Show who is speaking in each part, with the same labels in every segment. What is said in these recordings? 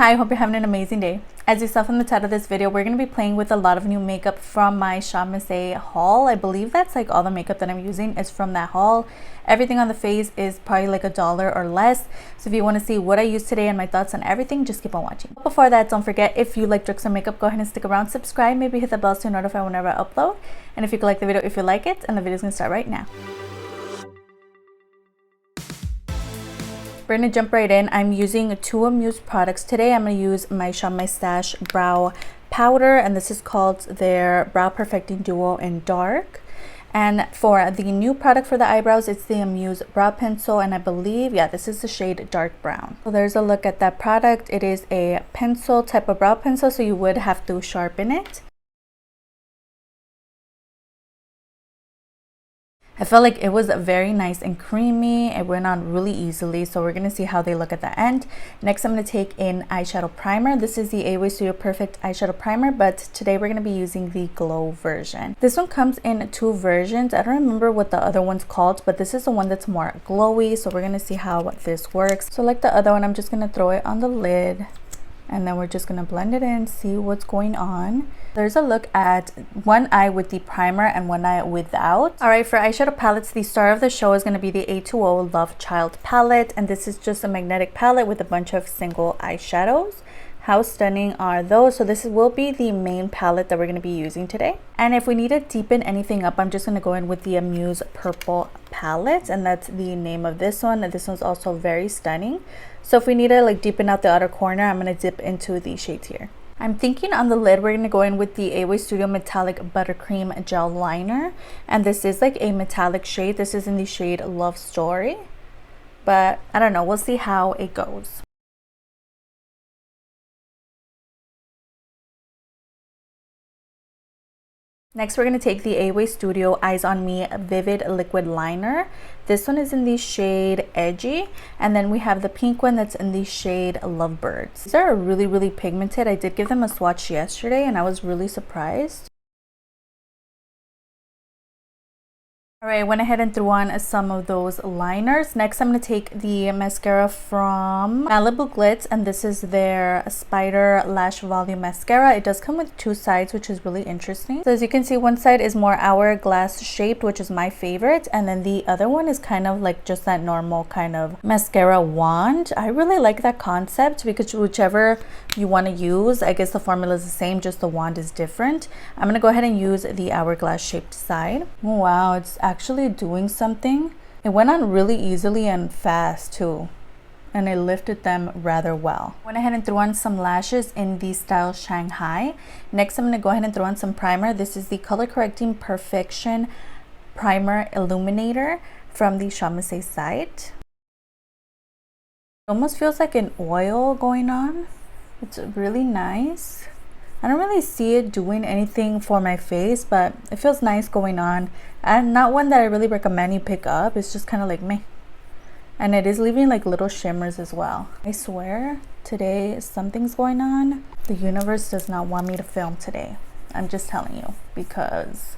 Speaker 1: Hi, I hope you're having an amazing day. As you saw from the title of this video, we're going to be playing with a lot of new makeup from my Shanghai haul. I believe that's like all the makeup that I'm using is from that haul. Everything on the face is probably like $1 or less. So if you want to see what I use today and my thoughts on everything, just keep on watching. Before that, don't forget, if you like tricks or makeup, go ahead and stick around, subscribe, maybe hit the bell so you're notified whenever I upload. And if you could like the video if you like it, and the video's going to start right now. We're going to jump right in. I'm using two Amuse products today. I'm going to use my Shanghai Stash Brow Powder, and this is called their Brow Perfecting Duo in Dark. And for the new product for the eyebrows, it's the Amuse Brow Pencil, and I believe, yeah, this is the shade Dark Brown. So there's a look at that product. It is a pencil type of brow pencil, so you would have to sharpen it. I felt like it was very nice and creamy. It went on really easily, so we're going to see how they look at the end. Next, I'm going to take in eyeshadow primer. This is the AOA Studio Perfect eyeshadow primer, but today we're going to be using the glow version. This one comes in two versions. I don't remember what the other one's called, but this is the one that's more glowy, so we're going to see how this works. So like the other one, I'm just going to throw it on the lid, and then we're just going to blend it in, see what's going on. There's a look at one eye with the primer and one eye without. All right, for eyeshadow palettes, the star of the show is going to be the A2O Love Child palette, and this is just a magnetic palette with a bunch of single eyeshadows. How stunning are those? So this will be the main palette that we're going to be using today. And if we need to deepen anything up, I'm just going to go in with the Amuse Purple palette, and that's the name of this one. And this one's also very stunning. So if we need to like deepen out the outer corner, I'm going to dip into the shades here. I'm thinking on the lid, we're going to go in with the AOA Studio Metallic Buttercream Gel Liner. And this is like a metallic shade. This is in the shade Love Story. But I don't know. We'll see how it goes. Next, we're going to take the AOA Studio Eyes on Me Vivid Liquid Liner. This one is in the shade Edgy, and then we have the pink one that's in the shade Lovebirds. These are really pigmented. I did give them a swatch yesterday, and I was really surprised. All right, I went ahead and threw on some of those liners. Next, I'm going to take the mascara from Malibu Glitz, and this is their Spider Lash Volume Mascara. It does come with two sides, which is really interesting. So as you can see, one side is more hourglass shaped, which is my favorite, and then the other one is kind of like just that normal kind of mascara wand. I really like that concept because whichever you want to use, I guess the formula is the same, just the wand is different. I'm going to go ahead and use the hourglass shaped side. Oh, wow, it's actually doing something. It went on really easily and fast too, and it lifted them rather well. Went ahead and threw on some lashes in the style Shanghai. Next, I'm going to go ahead and throw on some primer. This is the Color Correcting Perfection Primer Illuminator from the Shanghai site. It almost feels like an oil going on. It's really nice. I don't really see it doing anything for my face, but it feels nice going on. And not one that I really recommend you pick up. It's just kind of like meh. And it is leaving like little shimmers as well. I swear today something's going on. The universe does not want me to film today. I'm just telling you, because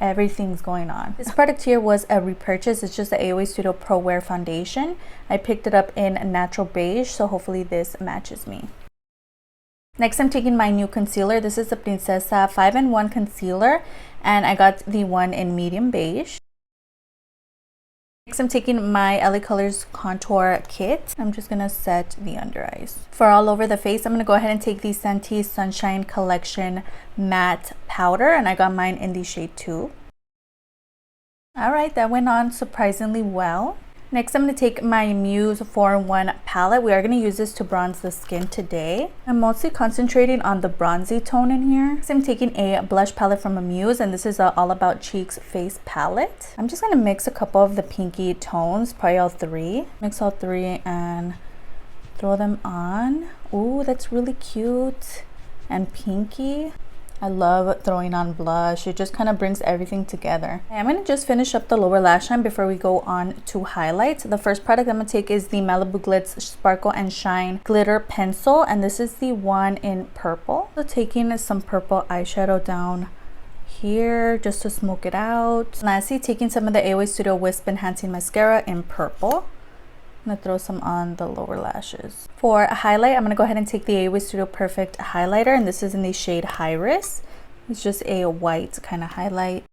Speaker 1: everything's going on. This product here was a repurchase. It's just the AOA Studio Pro Wear Foundation. I picked it up in natural beige, so hopefully this matches me. Next, I'm taking my new concealer. This is the Princesa 5-in-1 concealer, and I got the one in medium beige. Next, I'm taking my LA Colors contour kit. I'm just gonna set the under eyes. For all over the face, I'm gonna go ahead and take the Santee Sunshine Collection matte powder, and I got mine in the shade 2. All right, that went on surprisingly well. Next, I'm going to take my Muse 4-in-1 palette. We are going to use this to bronze the skin today. I'm mostly concentrating on the bronzy tone in here. Next, I'm taking a blush palette from Amuse, and this is a All About Cheeks face palette. I'm just going to mix a couple of the pinky tones, probably all three. Mix all three and throw them on. Ooh, that's really cute and pinky. I love throwing on blush. It just kind of brings everything together. I'm going to just finish up the lower lash line before we go on to highlights. The first product I'm going to take is the Malibu Glitz Sparkle and Shine Glitter Pencil, and this is the one in purple. So taking some purple eyeshadow down here just to smoke it out. Lastly, taking some of the AOA Studio Wisp Enhancing Mascara in purple. I'm gonna throw some on the lower lashes. For a highlight, I'm gonna go ahead and take the AOA Studio Perfect highlighter, and this is in the shade Iris. It's just a white kind of highlight.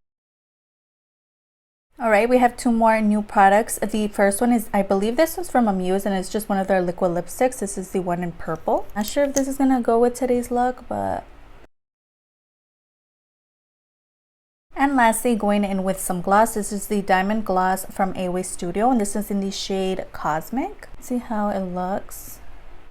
Speaker 1: All right, we have two more new products. The first one is, I believe this one's from Amuse, and it's just one of their liquid lipsticks. This is the one in purple. Not sure if this is gonna go with today's look, but... And lastly, going in with some gloss. This is the Diamond Gloss from AOA Studio, and this is in the shade Cosmic. See how it looks.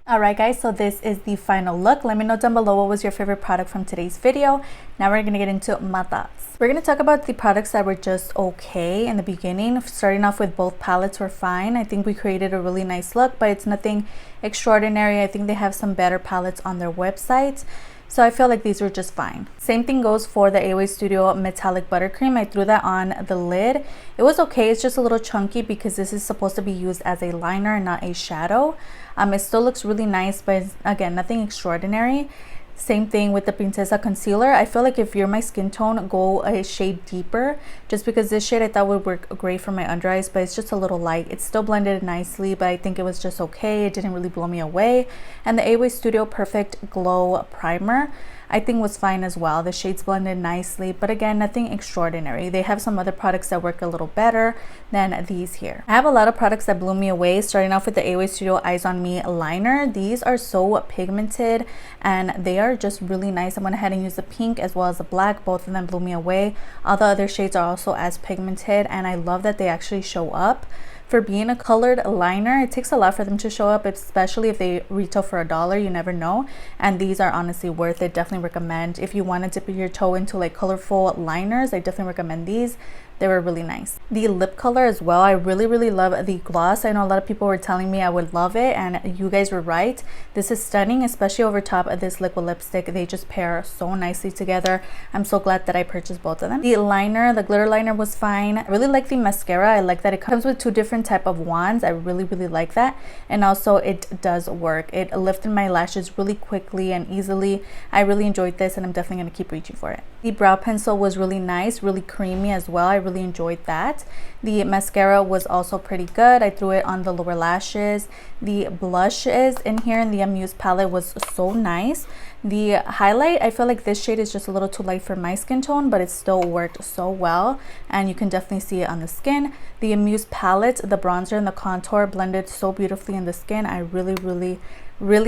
Speaker 1: Alright guys, so this is the final look. Let me know down below what was your favorite product from today's video. Now we're going to get into my thoughts. We're going to talk about the products that were just okay in the beginning. Starting off with both palettes were fine. I think we created a really nice look, but it's nothing extraordinary. I think they have some better palettes on their website. So I feel like these were just fine. Same thing goes for the AOA Studio Metallic Buttercream. I threw that on the lid. It was okay. It's just a little chunky because this is supposed to be used as a liner and not a shadow. It still looks really nice, but again, nothing extraordinary. Same thing with the Princesa Concealer. I feel like if you're my skin tone, go a shade deeper, just because this shade I thought would work great for my under eyes, but it's just a little light. It's still blended nicely, but I think it was just okay. It didn't really blow me away. And the AOA Studio Perfect Glow Primer, I think was fine as well. The shades blended nicely, but again, nothing extraordinary. They have some other products that work a little better than these here. I have a lot of products that blew me away, starting off with the AOA Studio Eyes on Me liner. These are so pigmented and they are just really nice. I went ahead and used the pink as well as the black. Both of them blew me away. All the other shades are also as pigmented, and I love that they actually show up. For being a colored liner, it takes a lot for them to show up, especially if they retail for $1. You never know. And these are honestly worth it. Definitely recommend. If you want to dip your toe into like colorful liners, I definitely recommend these. They were really nice. The lip color as well, I really love the gloss. I know a lot of people were telling me I would love it, and you guys were right. This is stunning, especially over top of this liquid lipstick. They just pair so nicely together. I'm so glad that I purchased both of them. The liner, the glitter liner was fine. I really like the mascara. I like that it comes with two different type of wands. I really like that, and also it does work. It lifted my lashes really quickly and easily. I really enjoyed this, and I'm definitely going to keep reaching for it. The brow pencil was really nice, really creamy as well. I really enjoyed that. The mascara was also pretty good. I threw it on the lower lashes. The blushes in here in the Amuse palette was so nice. The highlight, I feel like this shade is just a little too light for my skin tone, but it still worked so well, and you can definitely see it on the skin. The Amuse palette, the bronzer and the contour blended so beautifully in the skin. I really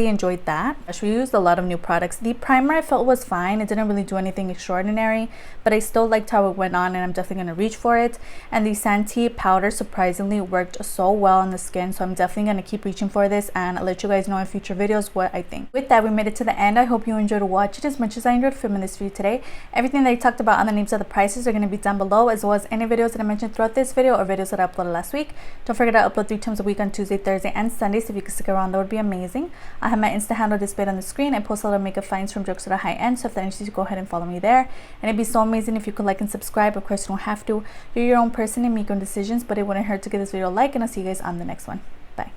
Speaker 1: enjoyed that. We used a lot of new products. The primer I felt was fine. It didn't really do anything extraordinary, but I still liked how it went on, and I'm definitely going to reach for it. And the Santee powder surprisingly worked so well on the skin, so I'm definitely going to keep reaching for this and let you guys know in future videos what I think. With that, we made it to the end. I hope you enjoyed watching it as much as I enjoyed filming this for you today. Everything that I talked about on the names of the prices are going to be down below, as well as any videos that I mentioned throughout this video or videos that I uploaded last week. Don't forget I upload 3 times a week on Tuesday, Thursday, and Sunday, so if you could stick around, that would be amazing. I have my Insta handle displayed on the screen. I post a lot of makeup finds from jokes to the high end, so if that interests you, go ahead and follow me there. And it'd be so amazing if you could like and subscribe. Of course, you don't have to. You're your own person and make your own decisions, but it wouldn't hurt to give this video a like, and I'll see you guys on the next one. Bye.